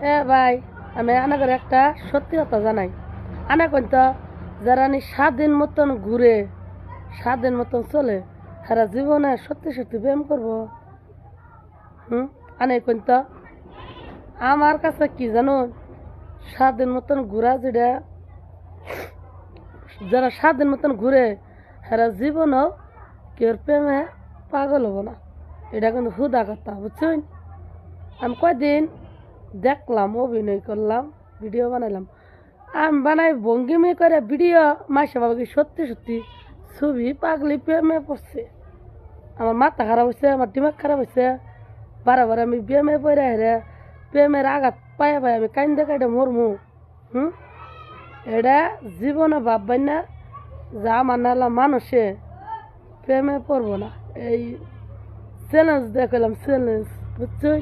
এ ভাই, আমি আনাগর একটা সত্যি কথা জানাই। আনা কইতো যারা 7 দিন মতন ঘুরে 7 দিন মতন চলে সারা জীবনে সত্যি সত্যি প্রেম করবো। আনে কইতো আমার কাছে কি জানো, 7 দিন মতন ঘুরা যেটা, যারা 7 দিন মতন ঘুরে সারা জীবনও কেউ প্রেমে পাগল হবো না। এটা কিন্তু হুদা কথা, বুঝছেন? আমি কয়দিন দেখলাম, অভিনয় করলাম, ভিডিও বানাইলাম। আমি বানাই ভঙ্গিমি করে ভিডিও, মাসে বাবা কি সত্যি সত্যি ছবি পাগলি প্রেমে পড়ছে। আমার মাথা খারাপ হয়েছে, আমার দিমাগ খারাপ হয়েছে। বারে আমি প্রেমে পড়ে হেরে প্রেমের আঘাত পায়ে পাই আমি কান্দে কাইডে মরমু। এটা জীবনে ভাববেন না যা মানালা মানুষে প্রেমে পড়বো না। এই চ্যালেঞ্জ দেখলাম, চ্যালেঞ্জ, বুঝছই?